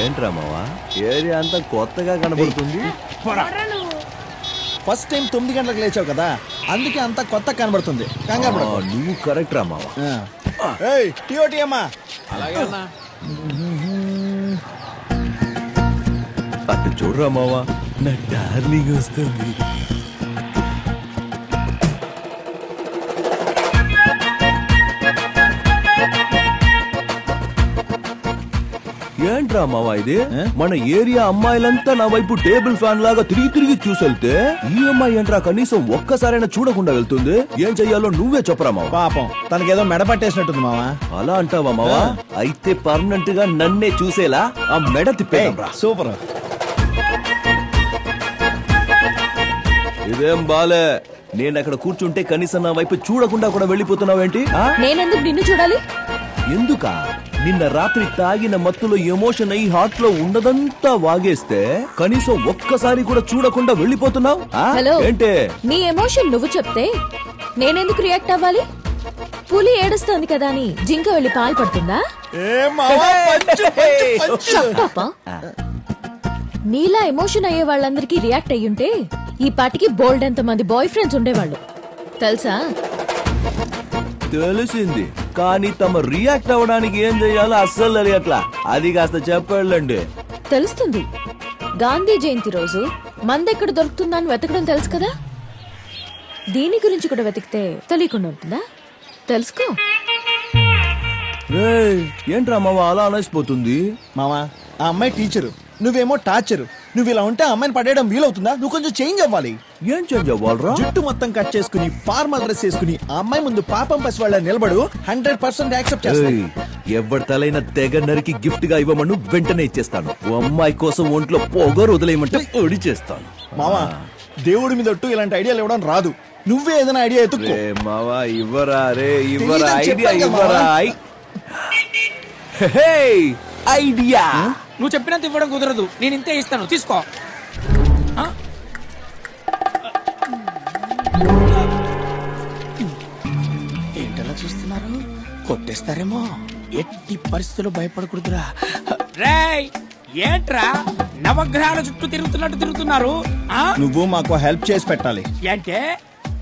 ఏంట్రా మావా ఏరియా అంతా కొత్తగా కనబడుతుంది. ఫస్ట్ టైం 9 గంటలకు లేచావు కదా, అందుకే అంతా కొత్త కనబడుతుంది. నువ్వు కరెక్ట్ రా మావా. టీఓటీ అమ్మా. అటు చూడరా మావా, నా డార్లింగ్ వస్తుంది. ఏంట్రా మావా ఇది? మన ఏరియా అమ్మాయిలంతా నా వైపు టేబుల్ ఫ్యాన్ లాగా తిరిగి తిరిగి చూసెళ్తే ఈ అమ్మాయి ఏంట్రా కనీసం ఒక్కసారైనా చూడకుండా వెళ్తుంది. ఏం చెయ్యాలో నువ్వే చెప్పరా మావా. పాపం తనకేదో మెడ పట్టేసినట్టుంది మావా. అలా అంటావా మావా? అయితే పర్మనెంట్ గా నన్నే చూసేలా ఆ మెడ తిప్పేరా. సూపర్. ఇదేం బాలే, నేను అక్కడ కూర్చుంటే కనీసం నా వైపు చూడకుండా కూడా వెళ్ళిపోతున్నావేంటి? నేనెందుకు నిన్ను చూడాలి? ఎందుకా? నిన్న రాత్రి తాగిన మత్తులో ఎమోషన్ అయి హార్ట్ లో ఉన్నదంతా వాగేస్తే కనీసం ఒక్కసారి కూడా చూడకుండా వెళ్ళిపోతున్నావు. ఏంటే నీ ఎమోషన్ నువ్వు చెప్తే నేనెందుకు రియాక్ట్ అవ్వాలి? పులి ఏడుస్తోంది కదా అని జింక వెళ్ళి పాలు పడుతుందా? నీలా ఎమోషన్ అయ్యే వాళ్ళందరికీ రియాక్ట్ అయ్యుంటే ఈ పాటికి బోల్డ్ ఎంత మంది బాయ్ ఫ్రెండ్స్ ఉండేవాళ్ళు తెలుసా? తెలిసింది, కానీ తమ రియాక్ట్ అవ్వడానికి ఏం చెయ్యాలో అస్సలు తెలియట్లా. అది కాస్త చెప్పండి. తెలుస్తుంది. గాంధీ జయంతి రోజు మందెక్కడ దొరుకుతుందని వెతకడం తెలుసు కదా, దీని గురించి కూడా వెతికితే తెలియకుండా ఉంటుందా? తెలుసుకో. ఏంట్రా మావా అలా అనేసిపోతుంది? మావా ఆ అమ్మాయి టీచరు, నువ్వేమో టార్చరు. నువ్వు ఇలా ఉంటే అమ్మాయిని పడేయడం వీలవుతుందా? నువ్వు కొంచెం చేంజ్ అవ్వాలి. ఏం చేంజ్ అవ్వాలరా? జుట్టు మొత్తం కట్ చేసుకుని ఫార్మల్ డ్రెస్ వేసుకుని ఆ అమ్మాయి ముందు పాపం పసి వాళ్ళ నిలబడు. 100% యాక్సెప్ట్ చేస్తాను. ఎవరి తలైన తెగ నరికి గిఫ్ట్ గా ఇవ్వమను, వెంటనే ఇచ్చేస్తాను. అమ్మాయి కోసం ఒంట్లో పొగరు వదిలేయమంటే ఒడి చేస్తాను. మావా దేవుడి మీద ఒట్టు ఇలాంటి ఐడియాలు ఇవ్వడం రాదు. నువ్వే ఏదైనా ఐడియా ఎత్తుకో. మావా ఇవ్వరా రే, ఇవ్వరా ఐడియా, ఇవ్వరా ఐడియా. నువ్వు చెప్పినంత ఇవ్వడం కుదరదు, నేను ఇంతే ఇస్తాను, తీసుకో. ఏంటలా చూస్తున్నారు? కొట్టేస్తారేమో. ఎట్టి పరిస్థితుల్లో భయపడకూడదురా. రేయ్ ఏంట్రా నవగ్రహాల చుట్టూ తిరుగుతున్నారు? నువ్వు మాకు హెల్ప్ చేసి పెట్టాలి. అంటే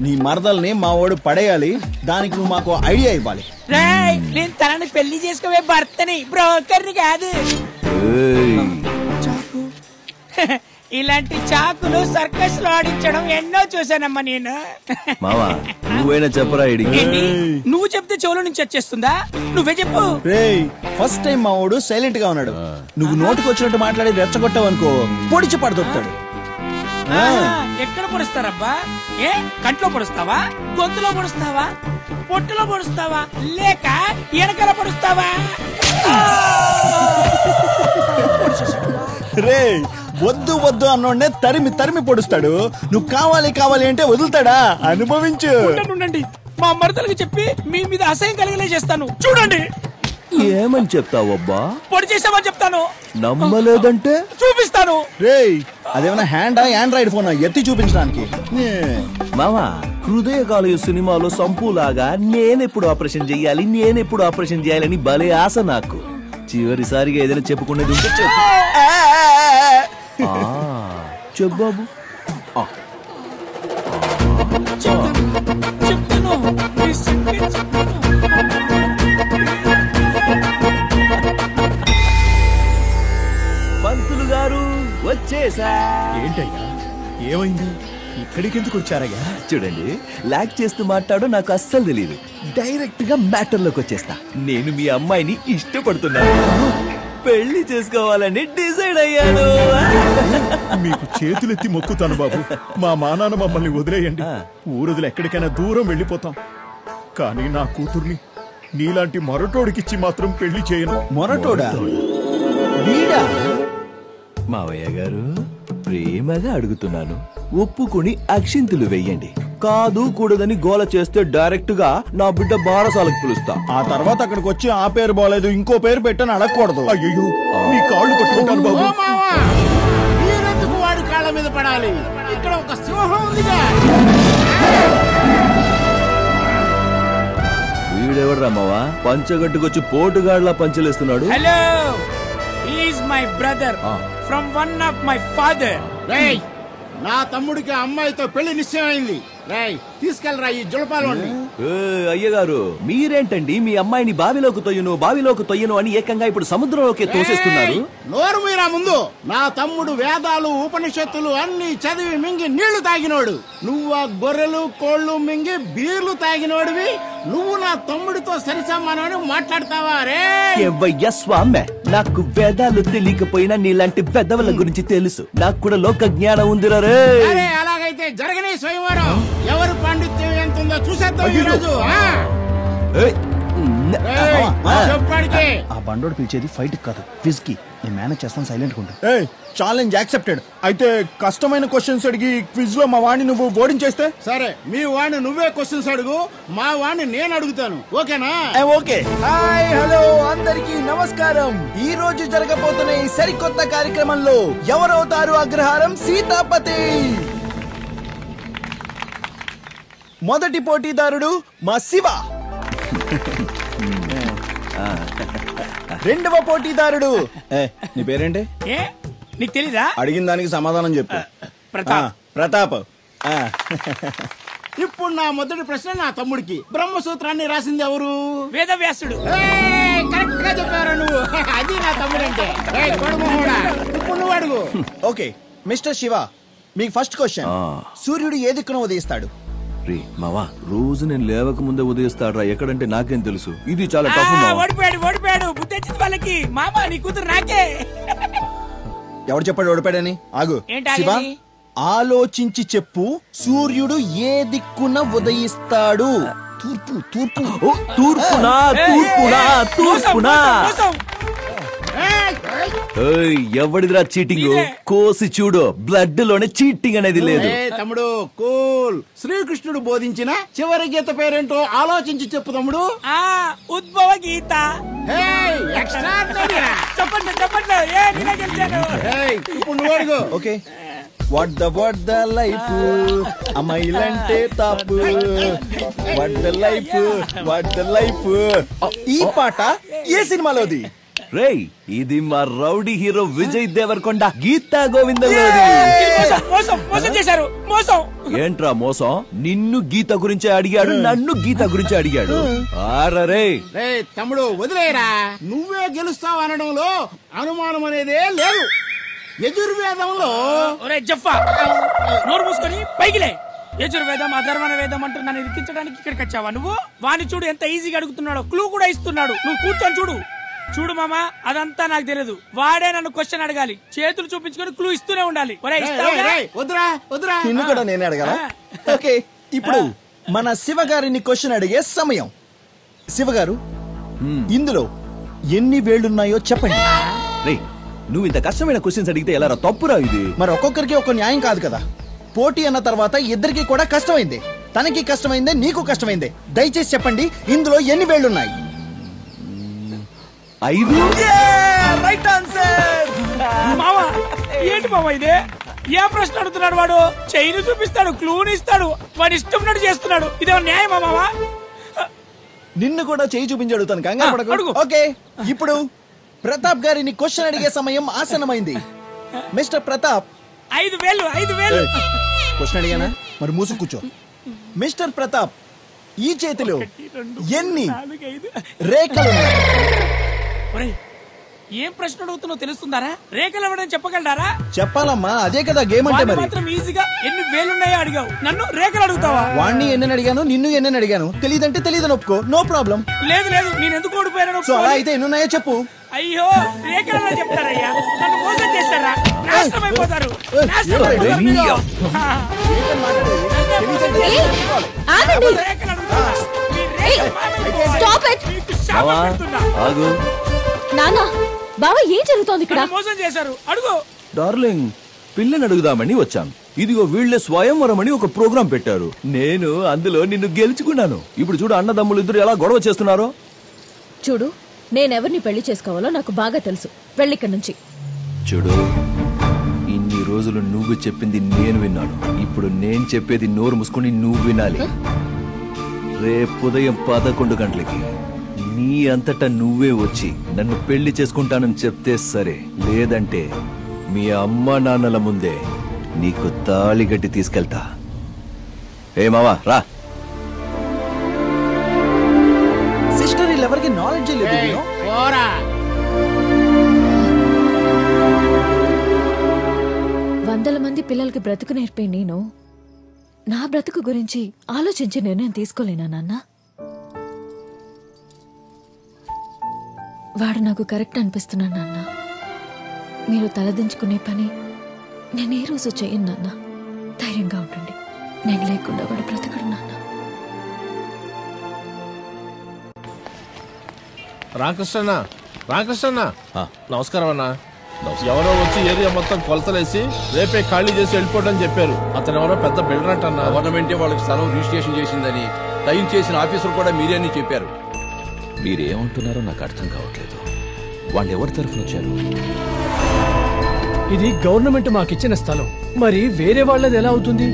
నీ మరదల్ని మా వాడు పడేయాలి. దానికి నువ్వు మాకు ఐడియా ఇవ్వాలి. రేయ్ నేను తనని పెళ్లి చేసుకోవే భర్తని, బ్రోకర్ని కాదు. చాకు ఇలాంటి చాకులు సర్కస్ లో ఆడించడం ఎన్నో చూసానమ్మా నేను. మావా నువ్వైనా చెప్పరా? నువ్వు చెప్తే చెవులో నుంచి వచ్చేస్తుందా? నువ్వే చెప్పు. రేయ్ ఫస్ట్ టైం మా వాడు సైలెంట్ గా ఉన్నాడు. నువ్వు నోటికి వచ్చినట్టు మాట్లాడి రెచ్చగొట్టావు అనుకో, పొడిచి పడదొక్కుతాడు. ఎక్కడ పొడుస్తారబ్బా? ఏ కంట్లో పొడుస్తావా, గొంతులో పొడుస్తావా, పొట్టులో పొడుస్తావా, లేక ఎనకల పొడుస్తావా? రే వద్దు వద్దు అన్నోడ్నే తరిమి తరిమి పొడుస్తాడు. నువ్వు కావాలి అంటే వదులుతాడా? అనుభవించు. ఉండండి, మా మరదలకి చెప్పి మీ మీద అసహ్యం కలిగలే చేస్తాను. చూడండి. ఏమని చెప్తావబ్బా? పొడి చేసామని చెప్తాను. నమ్మలేదంటే చూపిస్తాను. రేయ్ అదేమన్నా హ్యాండా ఆండ్రాయిడ్ ఫోన్ ఎత్తి చూపించడానికి? మావా హృదయకాలయ సినిమాలో సంపులాగా నేనెప్పుడు ఆపరేషన్ చెయ్యాలని భలే ఆశ నాకు. చివరిసారిగా ఏదైనా చెప్పుకునేది ఉంటే చెప్పు బాబు. పంతులు గారు వచ్చేసా. ఏంటయ్యా ఏమైంది? ఇక్కడికి ఎందుకు వచ్చారయ్యా? చూడండి, లాక్ చేస్తూ మాట్లాడు నాకు అస్సలు తెలియదు. డైరెక్ట్ గా మ్యాటర్ లోకి వచ్చేస్తా. నేను మీ అమ్మాయిని ఇష్టపడుతున్నాను, పెళ్లి చేసుకోవాలని డిసైడ్ అయ్యాను. మీకు చేతులెత్తి మొక్కుతాను బాబు, మా మానాన్న మమ్మల్ని వదిలేయండి. ఊరుదులు ఎక్కడికైనా దూరం వెళ్ళిపోతాం. కానీ నా కూతుర్ని నీలాంటి మొరటోడికిచ్చి మాత్రం పెళ్లి చేయను. మొరటోడా? వీడా? మావయ్య గారు ప్రేమగా అడుగుతున్నాను, ఒప్పుకుని అక్షింతలు వెయ్యండి. కాదు కూడదని గోల చేస్తే డైరెక్ట్ గా నా బిడ్డ బారసాలకు పిలుస్తా. ఆ తర్వాత అక్కడికి వచ్చి ఆ పేరు బాలేదు ఇంకో పేరు పెట్టని అడగకూడదు. అయ్యో నీ కాళ్ళు పట్టుకుంటాను బాబు. మీరెందుకు వాడి కాళ్ళ మీద పడాలి? ఇక్కడ ఒక సింహం ఉందిగా. వీడెవడ్రా మావా పంచగట్టుకొచ్చి పోటుగాడ్లా పంచలేస్తున్నాడు? Hello, he is my brother from one of my father. రేయ్ నా తమ్ముడికి అమ్మాయితో పెళ్లి నిశ్చయమైంది. రేయ్ తీసుకెళ్ళరా ఈ జులపాలోని. అయ్యగారు మీరేంటండి మీ అమ్మాయిని బావిలోకి తొయ్యను అని ఏకంగా ఇప్పుడు సముద్రంలోకి తోసేస్తున్నారు? నోరు మీరా ముందు. నా తమ్ముడు వేదాలు ఉపనిషత్తులు అన్ని చదివి మింగి నీళ్లు తాగినోడు. నువ్వు ఆ గొర్రెలు కోళ్లు మింగి బీర్లు తాగినోడివి. నువ్వు నా తమ్ముడితో సరిసమానమని మాట్లాడతావా రే? స్వామి, నాకు వేదాలు తెలియకపోయినా నీలాంటి పెద్దవాళ్ళ గురించి తెలుసు. నాకు కూడా లోక జ్ఞానం ఉందిరా రే. అరే అలాగైతే జరగని స్వయంవరం. ఎవరు పాండిత్యం ఎంత ఉందో చూసేద్దాం ఈ రోజు. చెప్పాడికి ఆ బండోడు పిలిచేది ఫైట్ కాదు, క్విజ్ కి. నేను మేనేజ్ చేస్తాను, సైలెంట్ గా. Challenge accepted. అయితే కష్టమైన క్వశ్చన్స్ అడిగి క్విజ్ లో మా వాడిని నువ్వు ఓడించేస్తే సరే. మీ వాడిని నువ్వే క్వశ్చన్స్ అడుగు, మా వాడిని నేను అడుగుతాను. ఓకేనా? ఓకే. హాయ్ హలో అందరికి నమస్కారం. ఈ రోజు జరగబోతున్న ఈ సరికొత్త కార్యక్రమంలో ఎవరవుతారు అగ్రహారం సీతాపతి? మొదటి పోటీదారుడు మా శివ. రెండవ పోటీదారుడు నీ పేరేంటి? ఏ నీకు తెలీదా? అడిగిన దానికి సమాధానం చెప్పు. ప్రతాప్. ఇప్పుడు నా మొదటి ప్రశ్న నా తమ్ముడికి. బ్రహ్మసూత్రాన్ని రాసింది ఎవరు? వేదవ్యాసుడు. కరెక్ట్ గా చెప్పారు నువ్వు. అది నా తమ్ముడంటే. ఇప్పుడు నువ్వు అడుగు. ఓకే మిస్టర్ శివ, మీకు ఫస్ట్ క్వశ్చన్. సూర్యుడు ఏ దిక్కున ఉదయిస్తాడు? రే మావా, రోజు నేను లేవక ముందే ఉదయిస్తాడ్రా. ఎక్కడంటే నాకేం తెలుసు. ఇది చాలా టఫ్. ఓడిపోయాడు. బుద్ధి వచ్చింది వాళ్ళకి. మామా నీ కూతురు నాకే. ఎవరు చెప్పాడు ఓడిపోయాడని? ఆగు ఏంటి శివ, ఆగేది? ఆలోచించి చెప్పు. సూర్యుడు ఏ దిక్కున ఉదయిస్తాడు? తూర్పు. తూర్పునా? ఎవడిదిరా చీటింగ్? కోసి చూడు, బ్లడ్ లోనే చీటింగ్ అనేది లేదు. తమ్ముడు కూల్. శ్రీకృష్ణుడు బోధించిన చివరి గీత పేరేంటో ఆలోచించి చెప్పు తమ్ముడు. ఉద్భవ గీత. చెప్పండి. ఇప్పుడు నువ్వు అడుగు. ఓకే. వాట్ ద లైఫ్, అమ్మాయిలంటే తాపు. What the life. ఈ పాట ఏ సినిమాలోది? రేయ్, ఇది మా రౌడీ హీరో విజయ్ దేవరకొండ గీతా గోవిందం. మోసం చేశారు. ఏంట్రా మోసం? నిన్ను గీత గురించి అడిగాడు, నన్ను గీత గురించి అడిగాడు. ఆరే తమ్ముడు వదిలేరా. నువ్వే గెలుస్తావు అనడంలో అనుమానం అనేదే లేదు. యజుర్వేదంలో నోరు మూసుకొని పైకిలే. యజుర్వేదం అధర్వణ వేదం అంటూ నన్ను ఇరికించడానికి ఇక్కడికి వచ్చావా నువ్వు? వాణ్ణి చూడు ఎంత ఈజీగా అడుగుతున్నాడో. క్లూ కూడా ఇస్తున్నాడు. నువ్వు కూర్చొని చూడు మామా, అదంతా నాకు తెలియదు. వాడే నన్ను క్వశ్చన్ అడగాలి. చేతులు చూపించుకొని క్లూ ఇస్తూనే ఉండాలి. వద్దురా. నిన్ను కూడా నేనే అడగాలా? ఓకే, ఇప్పుడు మన శివ గారిని క్వశ్చన్ అడిగే సమయం. శివ గారు, ఇందులో ఎన్ని వేళ్లున్నాయో చెప్పండి. రేయ్, నువ్వు ఇంత కష్టమైన క్వశ్చన్స్ అడిగితే ఎలా? తప్పురా ఇది. మరి ఒక్కొక్కరికి ఒక న్యాయం కాదు కదా. పోటీ అన్న తర్వాత ఇద్దరికి కూడా కష్టమైంది. తనకి కష్టమైందే, నీకు కష్టమైందే. దయచేసి చెప్పండి, ఇందులో ఎన్ని వేళ్లున్నాయి? 5. Right answer. మావా ఏంటి మావా ఇదే? ఏ ప్రశ్న అడుగుతున్నాడు వాడు? చైన్ చూపిస్తాడు, క్లూని ఇస్తాడు, వాడు ఇష్టం చేస్తున్నాడు. ఇదే న్యాయమా మావా? నిన్ను కూడా చేయి చూపించి అడుగుతాను, కంగారు పడకు. ఓకే, ఇప్పుడు ప్రతాప్ గారిని క్వశ్చన్ అడిగే సమయం ఆసన్నమైంది. మిస్టర్ ప్రతాప్, 5 వేలు. క్వశ్చన్ అడిగానా? మరి మూసు కూర్చో. మిస్టర్ ప్రతాప్, ఈ చేతిలో ఎన్ని రేఖలు? ఏం ప్రశ్న అడుగుతున్నావు తెలుస్తుందారా? రేఖలు ఇవ్వడం చెప్పగలరా? చెప్పాలమ్మా, అదే కదా గేమ్ అంటే. మరి మాత్రం ఈజీగా ఎన్ని వేలున్నాయో అడిగావు, నన్ను రేఖలు అడుగుతావా? వాణ్ణి ఎన్నని అడిగాను, నిన్ను ఎన్నని అడిగాను. తెలియదంటే తెలియదని ఒప్పుకో, నో ప్రాబ్లం. లేదు నేను ఎందుకు ఓడిపోయాను? సో అలా అయితే ఎన్నున్నాయో చెప్పు. అయ్యో, రేఖలు చెప్తారయ్యా. నన్ను మోసం చేస్తారా? నాశనం అయిపోతారు. నానా, బావా ఏం జరుగుతోంది ఇక్కడ? మోసం చేశారు. అడుగు డార్లింగ్, పిల్లని అడుగుదామని వచ్చాను. ఇదిగో వీళ్లే స్వయంవరం అని ఒక ప్రోగ్రాం పెట్టారు. నేను అందులో నిన్ను గెలుచుకున్నాను. ఇప్పుడు చూడు, అన్నదమ్ములు ఇద్దరు ఎలా గొడవ చేస్తున్నారో. చూడు, నేనెవరిని పెళ్లి చేసుకోవాలో నాకు బాగా తెలుసు. వెళ్ళిక్కడి నుంచి. చూడు, ఇన్ని రోజులు నువ్వు చెప్పింది నేను విన్నాను. ఇప్పుడు నేను చెప్పేది నోరు మూసుకొని నువ్వు వినాలి. రేపు ఉదయం 11 గంటలకి నీ అంతటా నువ్వే వచ్చి నన్ను పెళ్లి చేసుకుంటానని చెప్తే సరే, లేదంటే మీ అమ్మ నాన్నల ముందే నీకు తాళి గట్టి తీసుకెళ్తా. ఏ మావా రా. సిస్టర్ వీళ్ళెవరికి నాలెడ్జ్ లేదు. పోరా. వందల మంది పిల్లలకి బ్రతుకు నేర్పే నేను నా బ్రతుకు గురించి ఆలోచించి నిర్ణయం తీసుకోలేనా నాన్న? వాడు నాకు కరెక్ట్ అనిపిస్తున్నాను నాన్న. మీరు తలదించుకునే పని నేను ఏ రోజు చేయను నాన్న. ధైర్యంగా ఉండండి. నేను లేకుండా వాడు బ్రతకడు నాన్న. రామకృష్ణ నమస్కారం అన్నా. ఎవరో వచ్చి ఏరియా మొత్తం కొలతలేసి రేపే ఖాళీ చేసి వెళ్ళిపోవడం చెప్పారు. అతను ఎవరో పెద్ద బిల్డర్ అంటన్నా. గవర్నమెంటే వాళ్ళకి స్థలం రిజిస్ట్రేషన్ చేసిందని టైం చేసిన ఆఫీసర్ కూడా మీరే అని చెప్పారు. మీరేమంటున్నారో నాకు అర్థం కావట్లేదు. వాళ్ళు ఎవరి తరఫున వచ్చారు? ఇది గవర్నమెంట్ మాకిచ్చిన స్థలం, మరి వేరే వాళ్ళది ఎలా అవుతుంది?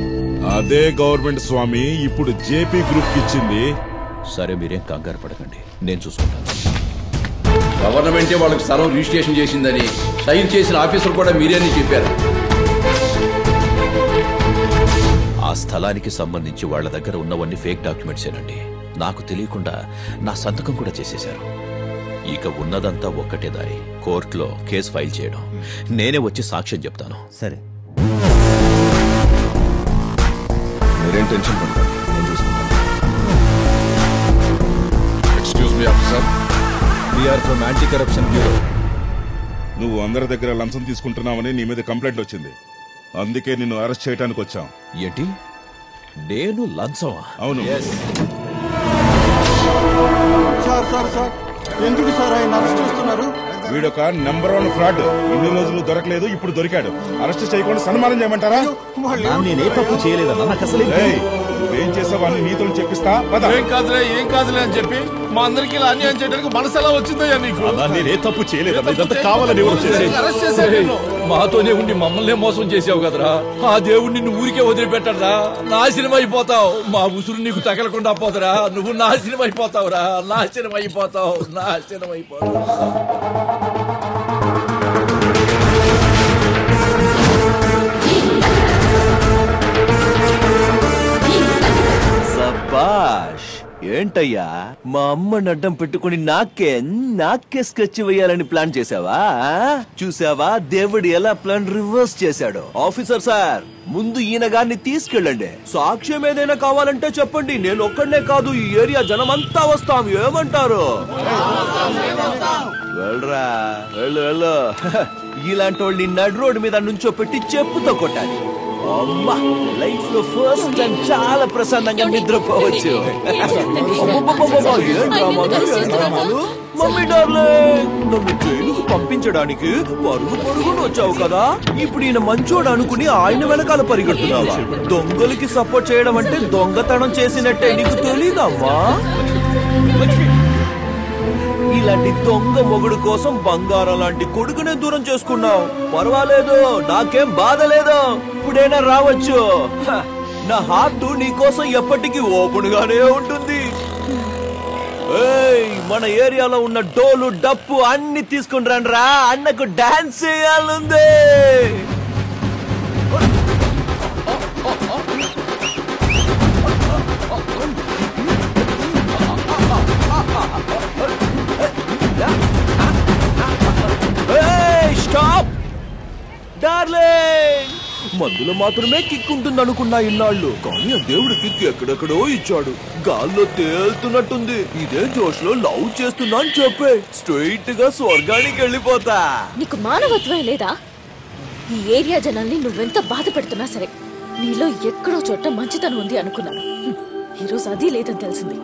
అదే గవర్నమెంట్ స్వామి ఇప్పుడు జేపీ గ్రూప్ ఇచ్చింది. సరే, మీరేం కంగారు పడకండి, నేను చూసుకుంటాను. గవర్నమెంటే వాళ్ళకి స్థలం రిజిస్ట్రేషన్ చేసిందని టైం చేసిన ఆఫీసర్ కూడా మీరే అని చెప్పారు. ఆ స్థలానికి సంబంధించి వాళ్ళ దగ్గర ఉన్నవన్నీ ఫేక్ డాక్యుమెంట్స్ ఏనండి. నాకు తెలియకుండా నా సంతకం కూడా చేసేశారు. ఇక ఉన్నదంతా ఒక్కటే దారి, కోర్టులో కేసు ఫైల్ చేయడం. నేనే వచ్చి సాక్ష్యం చెప్తాను. సరే, మీరేం టెన్షన్ పడకండి, నేను చూసుకుంటాను. Excuse me officer, we're from anti corruption bureau. నువ్వు అందరి దగ్గర లంచం తీసుకుంటున్నావని నీ మీద కంప్లైంట్ వచ్చింది. అందుకే నిన్ను అరెస్ట్ చేయడానికి వచ్చాం. ఏంటి, నేను లంచమా? అవును. సార్ ఎందుకు సార్ ఆయన అరెస్ట్ చేస్తున్నారు? వీడొక నెంబర్ 1 ఫ్రాడ్. ఇన్ని రోజులు దొరకలేదు, ఇప్పుడు దొరికాడు. అరెస్ట్ చేయకుండా సన్మానం చేయమంటారా? నేనే తప్పు చేయలేదన్నా, నాకు అసలు నువ్వేం చేసావు అని నీతులు చెప్పిస్తా. ఏం కాదులే అని చెప్పి మా అందరికి ఇలా అన్యాయం చేయడానికి మనసు ఎలా వచ్చిందయ్యా నీకు? నేనే తప్పు చేయలేదన్నా, ఇదంతా కావాలని అరెస్ట్ చేశారు. మాతోనే ఉండి మమ్మల్నే మోసం చేసావు కదరా. ఆ దేవుడు నిన్ను ఊరికే వదిలిపెట్టరా. నాశనం అయిపోతావు. మా ఉసురు నీకు తగలకుండా పోతరా. నువ్వు నాశనం అయిపోతావురా. నాశనం అయిపోతావు. సబాష్. ఏంటయ్యా, మా అమ్మని అడ్డం పెట్టుకుని నాకే స్కెచ్ వేయాలని ప్లాన్ చేసావా? చూసావా దేవుడు ఎలా ప్లాన్ రివర్స్ చేశాడు? ఆఫీసర్ సార్, ముందు ఈయన గారిని తీసుకెళ్ళండి. సాక్ష్యం ఏదైనా కావాలంటే చెప్పండి. నేను ఒక్కడనే కాదు, ఈ ఏరియా జనమంతా వస్తాం. ఏమంటారు? వెళ్ళరా, వెళ్ళు. ఇలాంటి వాళ్ళని నడు రోడ్డు మీద నుంచో పెట్టి చెప్పుతో కొట్టాలి. అమ్మా, లైఫ్ లో ఫస్ట్ టైం చాలా ప్రశాంతంగా నిద్రపోవచ్చు. మమ్మీ డార్లింగ్, నన్ను జైలుకు పంపించడానికి పరుగును వచ్చావు కదా. ఇప్పుడు ఈయన మంచోడు అనుకుని ఆయన వెనకాల పరిగెడుతున్నావా? దొంగలకి సపోర్ట్ చేయడం అంటే దొంగతనం చేసినట్టే, నీకు తెలీదమ్మా? ఇలాంటి దొంగ మొగుడు కోసం బంగారం లాంటి కొడుకునే దూరం చేసుకున్నావు. పర్వాలేదు, నాకేం బాధ లేదు. ఇప్పుడైనా రావచ్చు. నా హార్ట్ నీ కోసం ఎప్పటికీ ఓపెన్ గానే ఉంటుంది. మన ఏరియాలో ఉన్న డోలు డప్పు అన్ని తీసుకుని రండి రా. అన్నకు డాన్స్ చేయాలంది. Stop darling. మందులో మాత్రమే కిక్ ఉంటుంది అనుకున్నా ఇన్నాళ్ళు, కానీ ఆ దేవుడు కిక్ ఎక్కడెక్కడో ఇచ్చాడు. గాల్లో తేలుతున్నట్టుంది. ఇదే జోష్ లో లవ్ చేస్తున్నా అని చెప్పే స్ట్రైట్ గా స్వర్గానికి వెళ్ళిపోతా. నీకు మానవత్వం లేదా? ఈ ఏరియా జనాల్ని నువ్వెంత బాధ పెడుతున్నా సరే, నీలో ఎక్కడో చోట మంచితనం ఉంది అనుకున్నాను. ఈరోజు అది లేదని తెలిసింది.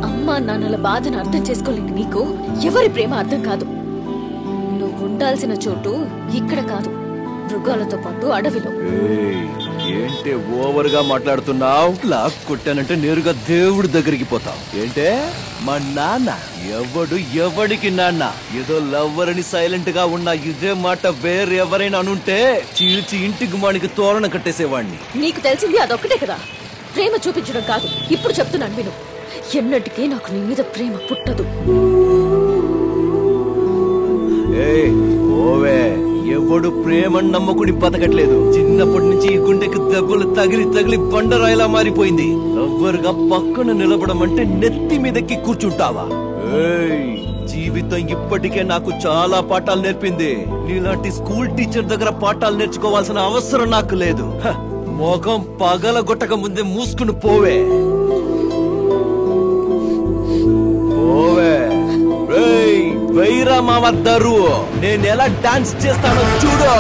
అమ్మా నాన్నల బాధను అర్థం చేసుకోలేని నీకు ఎవరి ప్రేమ అర్థం కాదు. నువ్వు ఉండాల్సిన చోటు ఇక్కడ కాదు, మృగాలతో పాటు అడవిలో. ఏంటే ఓవర్ గా మాట్లాడుతున్నావు? లాక్ కొట్టానంటే నేరుగా దేవుడి దగ్గరికి పోతావు ఏంటే? మా నాన్న ఎవడికి నాన్న? ఏదో లవ్వర్ అని సైలెంట్ గా ఉన్నా ఇదే మాట వేరెవరైనా అనుంటే చీల్చి ఇంటికి మానికి తోరణ కట్టేసేవాడిని. నీకు తెలిసింది అదొక్కటే కదా, ప్రేమ చూపించడం కాదు. ఇప్పుడు చెప్తున్నాను విను. ఎన్నటికీ నాకు నీ మీద ప్రేమ పుట్టదు. ఓవే, ఎవడు ప్రేమను నమ్మకుని బతకట్లేదు. చిన్నప్పటి నుంచి ఈ గుండెకి దెబ్బలు తగిలి తగిలి బండరాయిలా మారిపోయింది. ఎవ్వరుగా పక్కన నిలబడమంటే నెత్తి మీదకి కూర్చుంటావా? జీవితం ఇప్పటికే నాకు చాలా పాఠాలు నేర్పింది. నీలాంటి స్కూల్ టీచర్ దగ్గర పాఠాలు నేర్చుకోవాల్సిన అవసరం నాకు లేదు. మొగం పగలగొట్టక ముందే మూసుకుని పోవే. వైరా మావద్దరు, నేను ఎలా డాన్స్ చేస్తానో చూడు.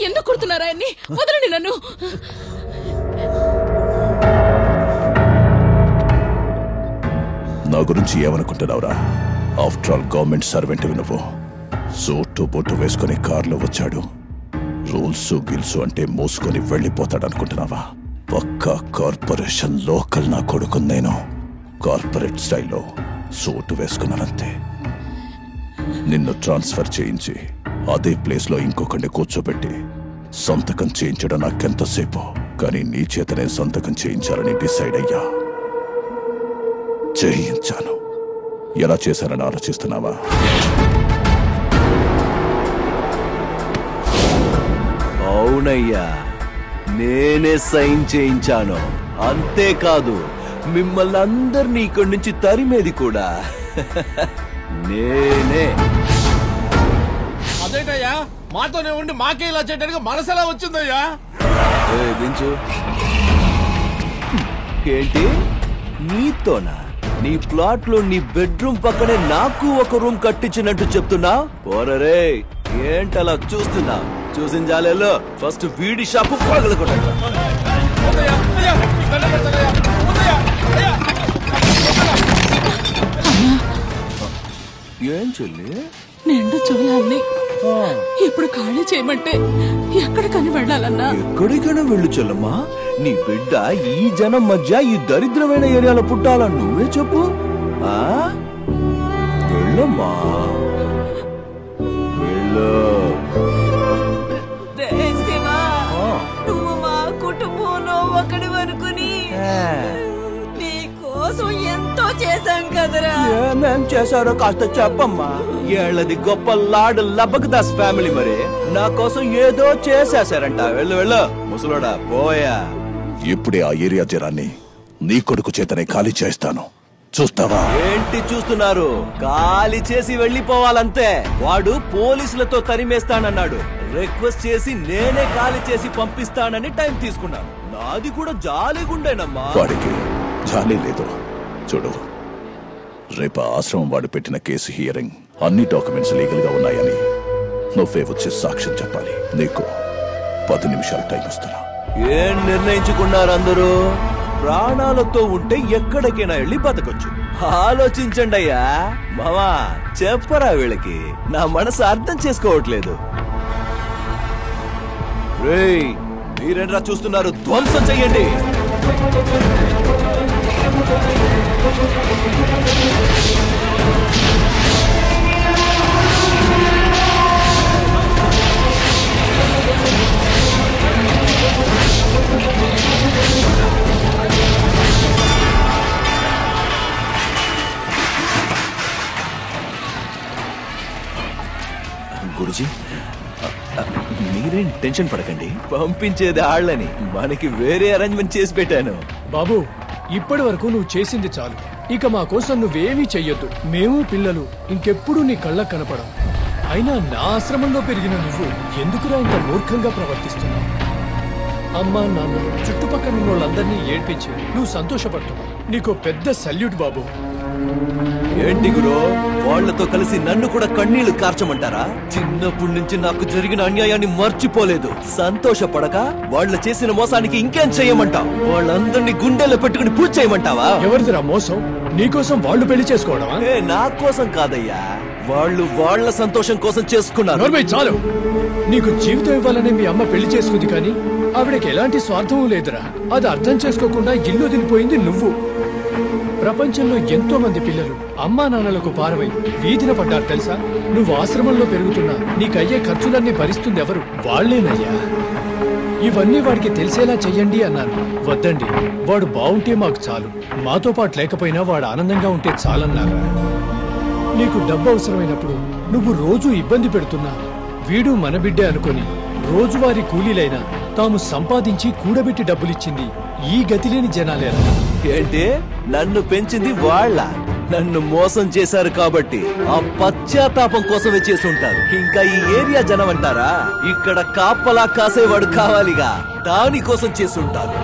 ఎందుకు కొడుతున్నారా ఆయన్ని? వదలండి నన్ను. నా గురించి ఏమనుకుంటున్నావురా? ఆఫ్టర్ ఆల్ గవర్నమెంట్ సర్వెంట్ నువ్వు. సూటు బొట్టు వేసుకుని కార్లో వచ్చాడు. రూల్స్ గిల్స్ అంటే మోసుకొని వెళ్ళిపోతాడు అనుకుంటున్నావా? పక్కా కార్పొరేషన్ లోకల్ నా కొడుకు. నేను కార్పొరేట్ స్టైల్లో సూటు వేసుకున్నానంతే. నిన్ను ట్రాన్స్ఫర్ చేయించి అదే ప్లేస్ లో ఇంకొకరిని కూర్చోబెట్టి సంతకం చేయించడం నాకెంతసేపు, కానీ నీ చేతనే సంతకం చేయించాలని డిసైడ్ అయ్యా. చేయించాను. ఎలా చేశానని ఆలోచిస్తున్నావా? అవునయ్యా, నేనే సైన్ చేయించాను. అంతేకాదు, మిమ్మల్ని అందరినీ ఇక్కడి నుంచి తరిమేది కూడా నేనే. అదేంటయ్యా, మాతోనే ఉండి మాకే ఇలా చేయడానికి మనసెలా వచ్చిందయ్యా? దించు. ఏంటి నీతోనా? నీ ప్లాట్ లో నీ బెడ్రూమ్ పక్కనే నాకు ఒక రూమ్ కట్టించినట్టు చెప్తున్నా? పోరరే, ఏంటలా చూస్తున్నా? చూసిన జాలేలో ఫస్ట్ వీడి షాపు పగలగొట్టండి. ఏం చెల్లి? నిండు చూలాన్ని ఇప్పుడు ఖాళీ చేయమంటే ఎక్కడికని వెళ్ళాలన్నా? ఎక్కడికైనా వెళ్ళు చెల్లమ్మా. నీ బిడ్డ ఈ జనం మధ్య ఈ దరిద్రమైన ఏరియాలో పుట్టాలా? నువ్వే చెప్పు. వెళ్ళమ్మా, వెళ్ళు. నువ్వు మా కుటుంబంలో ఒకటి వరకుని నీ కోసం ఎంతో చేశాం కదరా. ఏమేం చేశారో కాస్త చెప్పమ్మా. ఏళ్ళది గొప్ప లార్డ్ లబక్దాస్ ఫ్యామిలీ మరి నా కోసం ఏదో చేసేశారంట. వెళ్ళు వెళ్ళు ముసలోడా, పోయా. ఇప్పుడే ఆ ఏరియా జనాన్ని నీ కొడుకు చేతనే ఖాళీ చేస్తాను. చూస్తావా? ఏంటి చూస్తున్నారు? ఖాళీ చేసి వెళ్ళిపోవాలంతే. వాడు పోలీసులతో తరిమేస్తానన్నాడు. రిక్వెస్ట్ చేసి నేనే ఖాళీ చేసి పంపిస్తానని టైం తీసుకున్నాను. నాది కూడా జాలీగుండేనమ్మా. వాడికి జాలీ లేదు. చూడు, రేపు ఆశ్రమం వాడు పెట్టిన కేసు హియరింగ్ అన్ని డాక్యుమెంట్స్ లీగల్ గా ఉన్నాయని నువ్వే వచ్చి సాక్ష్యం చెప్పాలి. నీకు 10 నిమిషాలు టైం ఇస్తున్నా. ఏం నిర్ణయించుకున్నారు అందరూ? ప్రాణాలతో ఉంటే ఎక్కడికైనా వెళ్ళి బతకొచ్చు. ఆలోచించండి అయ్యా. మావా, చెప్పరా వీళ్ళకి నా మనసు అర్థం చేసుకోవట్లేదు. రేయ్, మీరేంట్రా చూస్తున్నారు? ధ్వంసం చెయ్యండి. గురుజీ, మీరేం టెన్షన్ పడకండి. పంపించేది ఆళ్ళని, మనకి వేరే అరేంజ్మెంట్ చేసి పెట్టాను. బాబు, ఇప్పటి వరకు నువ్వు చేసింది చాలు. ఇక మా కోసం నువ్వేమీ చెయ్యొద్దు. మేము పిల్లలు ఇంకెప్పుడు నీ కళ్ళకు కనపడం. అయినా నా ఆశ్రమంలో పెరిగిన నువ్వు ఎందుకురా ఇంత మూర్ఖంగా ప్రవర్తిస్తున్నావు? అమ్మా నాన్న చుట్టుపక్కల ఉన్న వాళ్ళందరినీ ఏడ్పించి నువ్వు సంతోషపడుతున్నావు. నీకు పెద్ద సల్యూట్ బాబు. ఏంటి గురు, వాళ్లతో కలిసి నన్ను కూడా కన్నీళ్లు కార్చమంటారా? చిన్నప్పటి నుంచి నాకు జరిగిన అన్యాయాన్ని మర్చిపోలేదు. సంతోషపడక వాళ్ళ చేసిన మోసానికి ఇంకేం చెయ్యమంటావు? వాళ్ళందరినీ గుండెల్లో పెట్టుకుని పూజ చేయమంటావా? ఎవరిదిరా మోసం? నీకోసం వాళ్ళు పెళ్లి చేసుకోవడమా? నా కోసం కాదయ్యా, వాళ్ళు వాళ్ళ సంతోషం కోసం చేసుకున్నారు. చాలు. నీకు జీవితం ఇవ్వాలని మీ అమ్మ పెళ్లి చేసుకుంది, కానీ ఆవిడకి ఎలాంటి స్వార్థం లేదురా. అది అర్థం చేసుకోకుండా ఇల్లు వదిలిపోయింది నువ్వు. ప్రపంచంలో ఎంతో మంది పిల్లలు అమ్మా నాన్నలకు పారవై వీధిన పడ్డారు తెలుసా? నువ్వు ఆశ్రమంలో పెరుగుతున్నా నీకయ్యే ఖర్చులన్నీ భరిస్తుంది ఎవరు? వాళ్లేనయ్యా. ఇవన్నీ వాడికి తెలిసేలా చెయ్యండి అన్నాను. వద్దండి, వాడు బావుంటే మాకు చాలు, మాతో పాటు లేకపోయినా వాడు ఆనందంగా ఉంటే చాలన్నారా. నీకు డబ్బు అవసరమైనప్పుడు నువ్వు రోజు ఇబ్బంది పెడుతున్నా వీడు మన బిడ్డే అనుకొని రోజువారీ కూలీలైనా తాము సంపాదించి కూడబెట్టి డబ్బులిచ్చింది ఈ గతిలేని జనాలేరా. ఏంటి, నన్ను పెంచింది వాళ్ళ? నన్ను మోసం చేశారు కాబట్టి ఆ పశ్చాత్తాపం కోసమే చేసుంటారు. ఇంకా ఈ ఏరియా జనం అంటారా? ఇక్కడ కాపలా కాసేవాడు కావాలిగా, దాని కోసం చేసుంటారు.